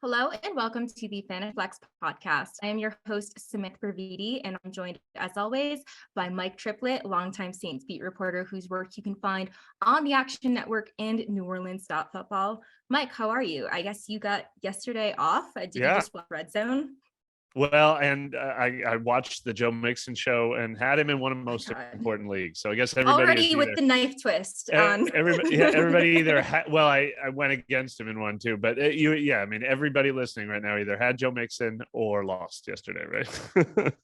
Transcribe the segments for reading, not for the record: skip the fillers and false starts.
Hello and welcome to the FanFlex podcast. I am your host, Samantha Praviti, and I'm joined, as always, by Mike Triplett, longtime Saints beat reporter whose work you can find on the Action Network and New Orleans Football. Mike, how are you? I guess you got yesterday off. Did you just watch Red Zone? Well, and I watched the Joe Mixon show and had him in one of the most important leagues. So I guess everybody already with the knife twist on. Everybody either I went against him in one too, but everybody listening right now either had Joe Mixon or lost yesterday, right?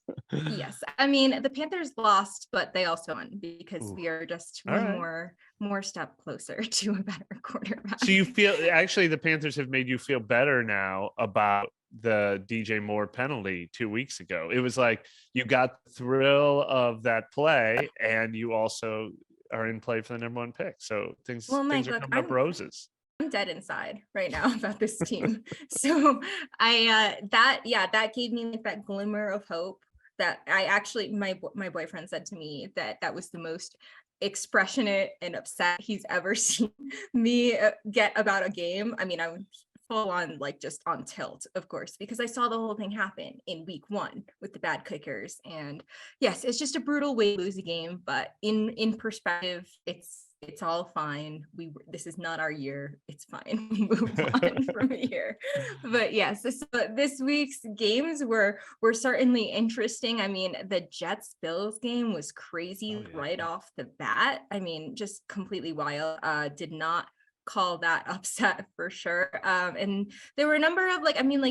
Yes, I mean the Panthers lost, but they also won because we are just one more step closer to a better quarterback. So you feel actually the Panthers have made you feel better now about the DJ Moore penalty 2 weeks ago. It was like you got the thrill of that play and you also are in play for the number one pick. So things are coming up roses. I'm dead inside right now about this team. So that gave me like that glimmer of hope that I actually, my boyfriend said to me that was the most expressionate and upset he's ever seen me get about a game. I mean, I would full on like just on tilt, of course, because I saw the whole thing happen in week 1 with the bad kickers. And yes, it's just a brutal way to lose a game, but in perspective, it's all fine. This is not our year. It's fine. We move on from here. But yes, this week's games were certainly interesting. I mean, the Jets-Bills game was crazy right off the bat. I mean, just completely wild. Did not call that upset for sure. And there were a number of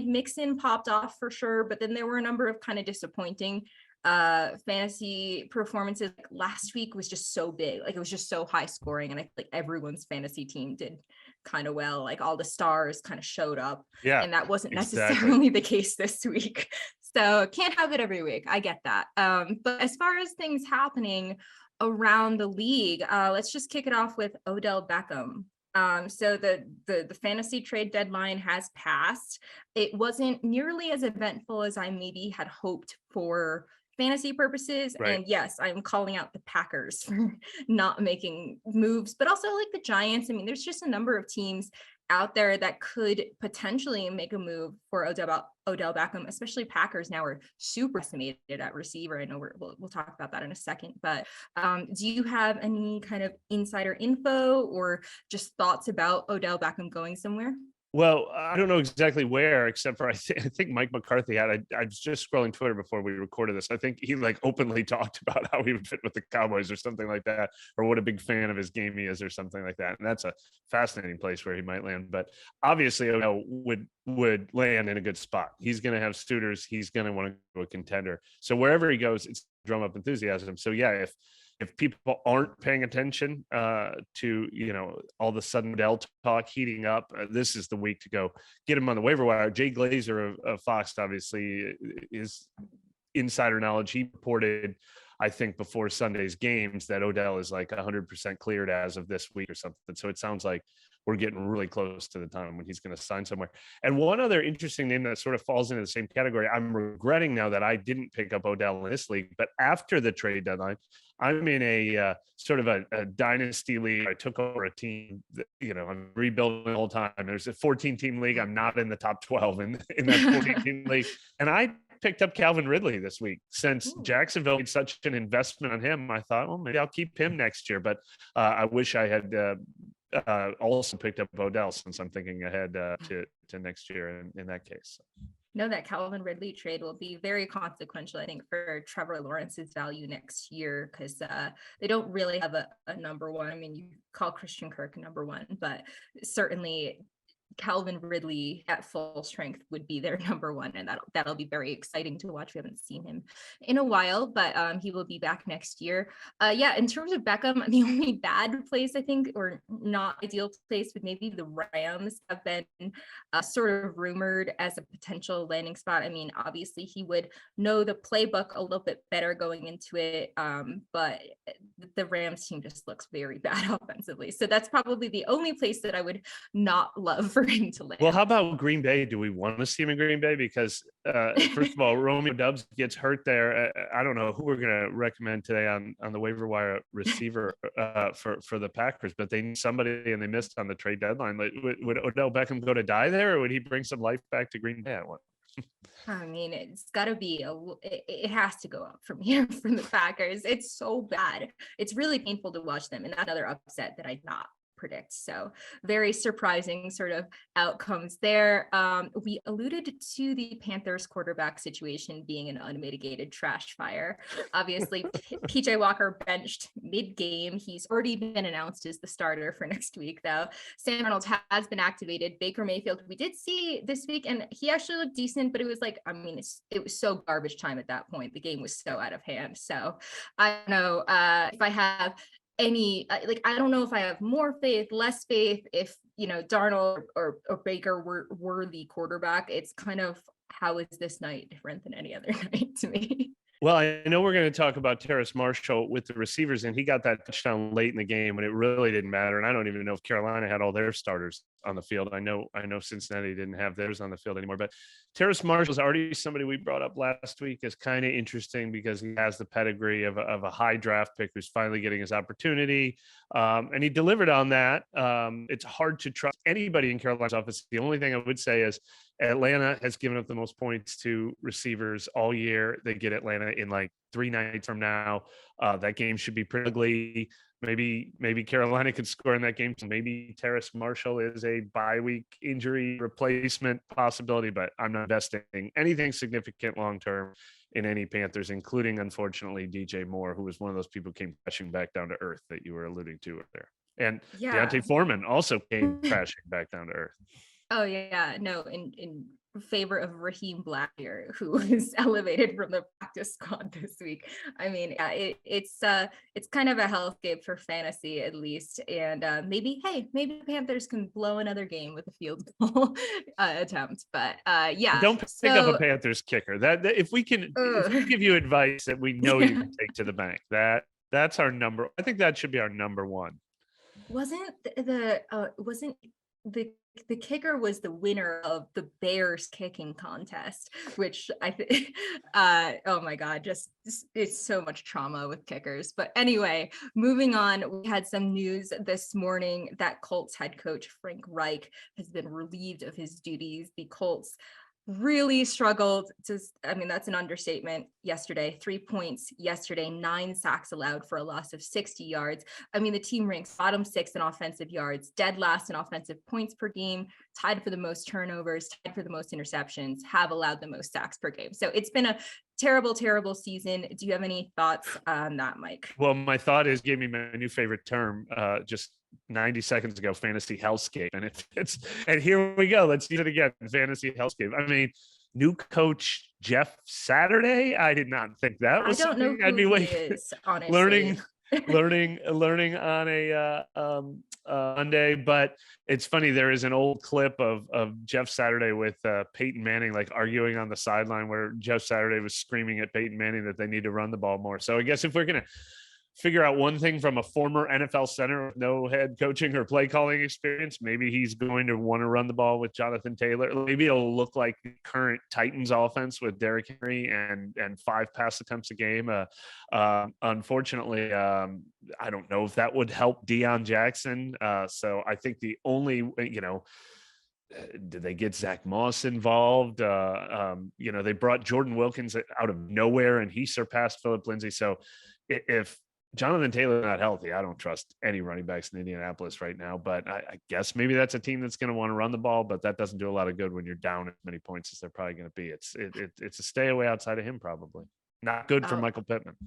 Mixon popped off for sure, but then there were a number of kind of disappointing fantasy performances. Like last week was just so big, like it was just so high scoring, and I feel like everyone's fantasy team did kind of well, like all the stars kind of showed up, and that wasn't necessarily the case this week. So can't have it every week. I get that. But as far as things happening around the league, let's just kick it off with Odell Beckham. So the fantasy trade deadline has passed. It wasn't nearly as eventful as I maybe had hoped for fantasy purposes. Right. And yes, I'm calling out the Packers for not making moves, but also like the Giants. I mean, there's just a number of teams out there that could potentially make a move for Odell Beckham, especially Packers now are super estimated at receiver. I know we'll talk about that in a second, but do you have any kind of insider info or just thoughts about Odell Beckham going somewhere? Well, I don't know exactly where, except for I think Mike McCarthy I was just scrolling Twitter before we recorded this. I think he like openly talked about how he would fit with the Cowboys or something like that, or what a big fan of his game he is or something like that. And that's a fascinating place where he might land. But obviously Odell would land in a good spot. He's going to have suitors. He's going to want to go a contender. So wherever he goes, it's drum up enthusiasm. So yeah, if people aren't paying attention to, all of a sudden Odell talk heating up, this is the week to go get him on the waiver wire. Jay Glazer of Fox obviously is insider knowledge. He reported, I think, before Sunday's games that Odell is like 100% cleared as of this week or something. So it sounds like we're getting really close to the time when he's going to sign somewhere. And one other interesting name that sort of falls into the same category, I'm regretting now that I didn't pick up Odell in this league, but after the trade deadline, I'm in a sort of a dynasty league. I took over a team that, I'm rebuilding the whole time. There's a 14-team league. I'm not in the top 12 in that 14-team league. And I picked up Calvin Ridley this week. Since Jacksonville made such an investment on him, I thought, well, maybe I'll keep him next year. But I wish I had also picked up Odell, since I'm thinking ahead to next year in that case. Know that Calvin Ridley trade will be very consequential, I think, for Trevor Lawrence's value next year, because they don't really have a number one. I mean, you call Christian Kirk number one, but certainly Calvin Ridley at full strength would be their number one, and that'll be very exciting to watch. We haven't seen him in a while, but he will be back next year. In terms of Beckham, the only bad place, I think, or not ideal place, would maybe the Rams have been sort of rumored as a potential landing spot. I mean, obviously he would know the playbook a little bit better going into it, but the Rams team just looks very bad offensively. So that's probably the only place that I would not love for for him to land. Well, how about Green Bay? Do we want to see him in Green Bay? Because first of all, Romeo Dubs gets hurt there. I don't know who we're going to recommend today on the waiver wire receiver for the Packers, but they need somebody and they missed on the trade deadline. Like, would Odell Beckham go to die there, or would he bring some life back to Green Bay at one? I mean, it's got to be it has to go up from here from the Packers. It's so bad. It's really painful to watch them, and that's another upset that I not predict. So very surprising sort of outcomes there. We alluded to the Panthers quarterback situation being an unmitigated trash fire. Obviously, PJ Walker benched mid-game. He's already been announced as the starter for next week, though. Sam Reynolds has been activated. Baker Mayfield, we did see this week, and he actually looked decent, but it was like, I mean, it was so garbage time at that point. The game was so out of hand. So I don't know if I have any, like, I don't know if I have more faith, less faith, if, you know, Darnold or Baker were the quarterback. It's kind of, how is this night different than any other night to me? Well, I know we're going to talk about Terrace Marshall with the receivers, and he got that touchdown late in the game when it really didn't matter. And I don't even know if Carolina had all their starters on the field. I know Cincinnati didn't have theirs on the field anymore, but Terrace Marshall is already somebody we brought up last week as kind of interesting because he has the pedigree of a high draft pick who's finally getting his opportunity. And he delivered on that. It's hard to trust anybody in Carolina's offense. The only thing I would say is Atlanta has given up the most points to receivers all year. They get Atlanta in like 3 nights from now. That game should be pretty ugly. Maybe Carolina could score in that game. So maybe Terrace Marshall is a bye week injury replacement possibility, but I'm not investing anything significant long term in any Panthers, including, unfortunately, DJ Moore, who was one of those people who came crashing back down to earth that you were alluding to there. And Deontay Foreman also came crashing back down to earth. Oh yeah, no, in favor of Raheem Blackbeard, who was elevated from the practice squad this week. I mean, it's kind of a hellscape for fantasy at least, and maybe the Panthers can blow another game with a field goal attempt. But yeah, don't pick up a Panthers kicker. That if we give you advice that we know you can take to the bank, that's our number. I think that should be our number one. Wasn't the kicker was the winner of the Bears kicking contest, which I think, oh my God, just it's so much trauma with kickers. But anyway, moving on, we had some news this morning that Colts head coach Frank Reich has been relieved of his duties. The Colts really struggled that's an understatement yesterday. 3 points yesterday, 9 sacks allowed for a loss of 60 yards. I mean, the team ranks bottom 6 in offensive yards, dead last in offensive points per game, tied for the most turnovers, tied for the most interceptions, have allowed the most sacks per game. So it's been a terrible season. Do you have any thoughts on that, Mike? Well, my thought is, gave me my new favorite term just 90 seconds ago, fantasy hellscape. And here we go. Let's use it again. Fantasy hellscape. I mean, new coach Jeff Saturday. I did not think that was I don't know who he is, honestly. learning on a Monday, but it's funny. There is an old clip of Jeff Saturday with Peyton Manning, like arguing on the sideline, where Jeff Saturday was screaming at Peyton Manning that they need to run the ball more. So I guess if we're going to figure out one thing from a former NFL center with no head coaching or play calling experience, maybe he's going to want to run the ball with Jonathan Taylor. Maybe it'll look like the current Titans offense with Derrick Henry and 5 pass attempts a game. Unfortunately, I don't know if that would help Deion Jackson. So I think the only, did they get Zach Moss involved? They brought Jordan Wilkins out of nowhere and he surpassed Phillip Lindsay. So if Jonathan Taylor not healthy, I don't trust any running backs in Indianapolis right now, but I guess maybe that's a team that's going to want to run the ball, but that doesn't do a lot of good when you're down as many points as they're probably going to be. It's a stay away outside of him. Probably not good for Michael Pittman.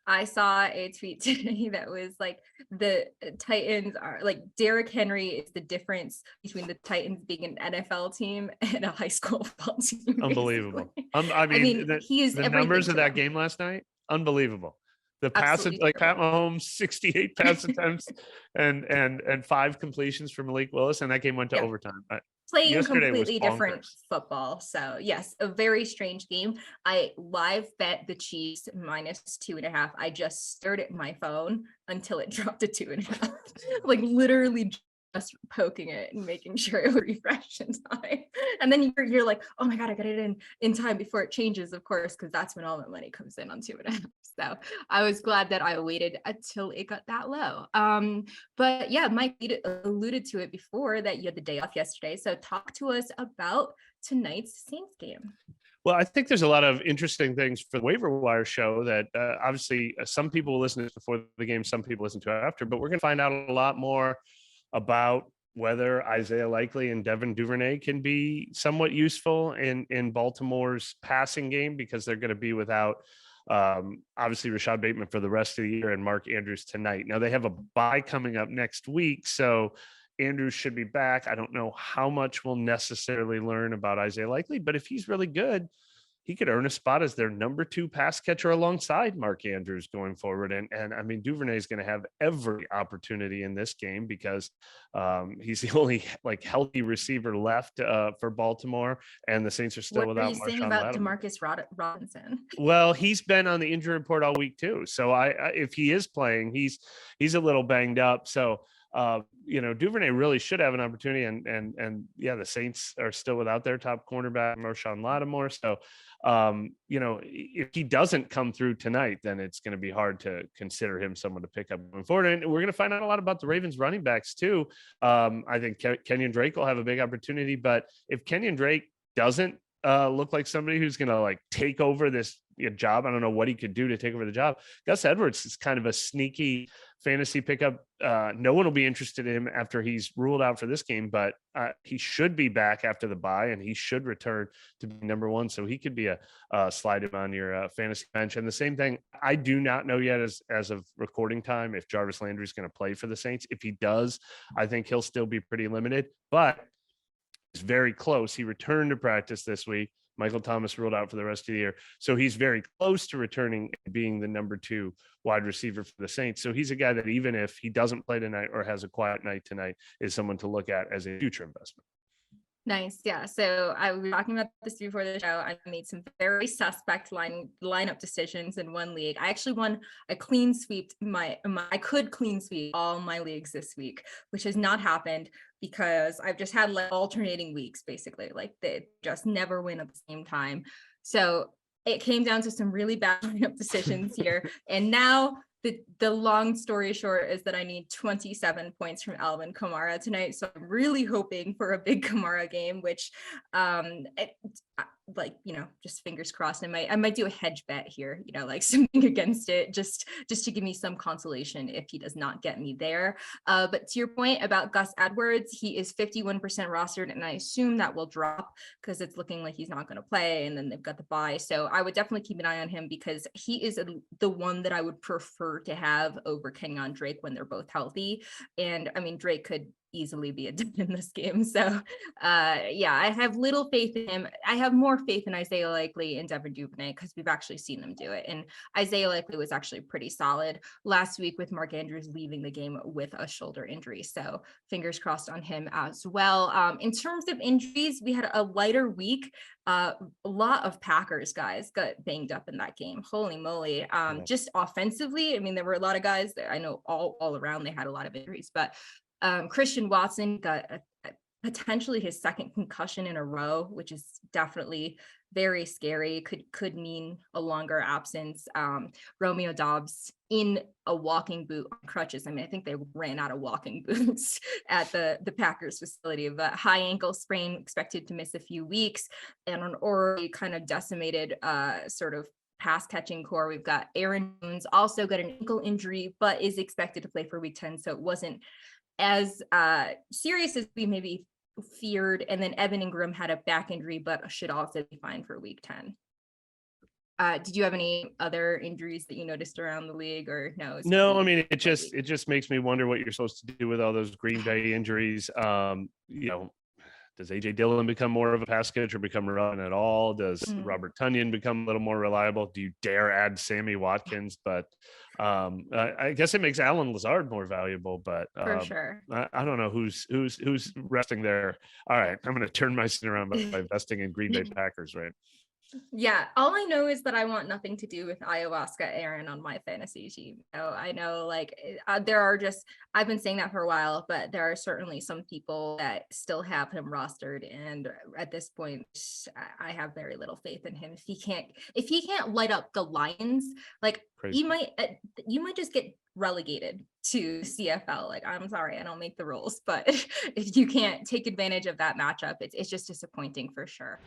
I saw a tweet today that was like, the Titans are like, Derrick Henry is the difference between the Titans being an NFL team and a high school football team. Unbelievable. I mean he is the numbers of that game last night. Unbelievable. The passes, like Pat Mahomes, 68 pass attempts and 5 completions for Malik Willis, and that game went to overtime. Playing completely different football. So yes, a very strange game. I live bet the Chiefs -2.5. I just stared at my phone until it dropped to 2.5. Like literally just poking it and making sure it would refresh in time. And then you're like, oh my God, I got it in time before it changes, of course, because that's when all the money comes in on 2.5. So I was glad that I waited until it got that low. But yeah, Mike alluded to it before that you had the day off yesterday. So talk to us about tonight's Saints game. Well, I think there's a lot of interesting things for the waiver wire show that obviously some people will listen to this before the game, some people listen to it after, but we're going to find out a lot more about whether Isaiah Likely and Devin Duvernay can be somewhat useful in Baltimore's passing game, because they're going to be without obviously Rashad Bateman for the rest of the year and Mark Andrews tonight. Now they have a bye coming up next week, so Andrews should be back. I don't know how much we'll necessarily learn about Isaiah Likely, but if he's really good, he could earn a spot as their number 2 pass catcher alongside Mark Andrews going forward. And I mean, Duvernay is going to have every opportunity in this game because he's the only like healthy receiver left for Baltimore, and the Saints are still without. What are you saying about Demarcus Robinson? Well, he's been on the injury report all week too. So if he is playing, he's a little banged up. So Duvernay really should have an opportunity, and yeah, the Saints are still without their top cornerback, Marshawn Lattimore. So, if he doesn't come through tonight, then it's going to be hard to consider him someone to pick up moving forward. And we're going to find out a lot about the Ravens running backs too. I think Kenyon Drake will have a big opportunity, but if Kenyon Drake doesn't look like somebody who's going to like take over this job, I don't know what he could do to take over the job. Gus Edwards is kind of a sneaky fantasy pickup. No one will be interested in him after he's ruled out for this game, but he should be back after the bye, and he should return to be number 1. So he could be a slide him on your fantasy bench. And the same thing, I do not know yet as of recording time if Jarvis Landry is going to play for the Saints. If he does, I think he'll still be pretty limited, but it's very close. He returned to practice this week. Michael Thomas ruled out for the rest of the year. So he's very close to returning and being the number 2 wide receiver for the Saints. So he's a guy that even if he doesn't play tonight or has a quiet night tonight, is someone to look at as a future investment. Nice. Yeah. So I was talking about this before the show. I made some very suspect lineup decisions in one league. I actually won a clean sweep. I could clean sweep all my leagues this week, which has not happened because I've just had like alternating weeks, basically. Like they just never win at the same time. So it came down to some really bad lineup decisions here. And now the long story short is that I need 27 points from Alvin Kamara tonight. So I'm really hoping for a big Kamara game, which just fingers crossed. I might do a hedge bet here, like something against it, just to give me some consolation if he does not get me there. But to your point about Gus Edwards, he is 51% rostered, and I assume that will drop because it's looking like he's not going to play, and then they've got the bye. So I would definitely keep an eye on him because he is the one that I would prefer to have over Kenyon Drake when they're both healthy. And I mean, Drake could easily be a dud in this game. So I have little faith in him. I have more faith in Isaiah Likely and Devin Duvernay because we've actually seen them do it. And Isaiah Likely was actually pretty solid last week with Mark Andrews leaving the game with a shoulder injury. So fingers crossed on him as well. In terms of injuries, we had a lighter week. A lot of Packers guys got banged up in that game. Holy moly. Just offensively, I mean, there were a lot of guys that I know all around, they had a lot of injuries, but Christian Watson got potentially his second concussion in a row, which is definitely very scary. Could mean a longer absence. Romeo Doubs in a walking boot on crutches. I mean, I think they ran out of walking boots at the Packers facility, but high ankle sprain, expected to miss a few weeks, and an already kind of decimated sort of pass catching core. We've got Aaron Jones also got an ankle injury, but is expected to play for week 10. So it wasn't as serious as we maybe feared. And then Evan Ingram had a back injury, but should also be fine for week 10. Did you have any other injuries that you noticed around the league, or no? No, I mean, it just makes me wonder what you're supposed to do with all those Green Bay injuries. Does AJ Dillon become more of a pass catcher, become relevant at all? Does Robert Tonyan become a little more reliable? Do you dare add Sammy Watkins? But I guess it makes Alan Lazard more valuable, but for sure. I don't know who's resting there. All right, I'm going to turn my seat around by investing in Green Bay Packers, right? Yeah, all I know is that I want nothing to do with ayahuasca Aaron on my fantasy team. So I know like there are just, I've been saying that for a while, but there are certainly some people that still have him rostered. And at this point, I have very little faith in him. If he can't light up the Lions, like Crazy. you might just get relegated to CFL. Like, I'm sorry, I don't make the rules, but if you can't take advantage of that matchup, it's just disappointing for sure.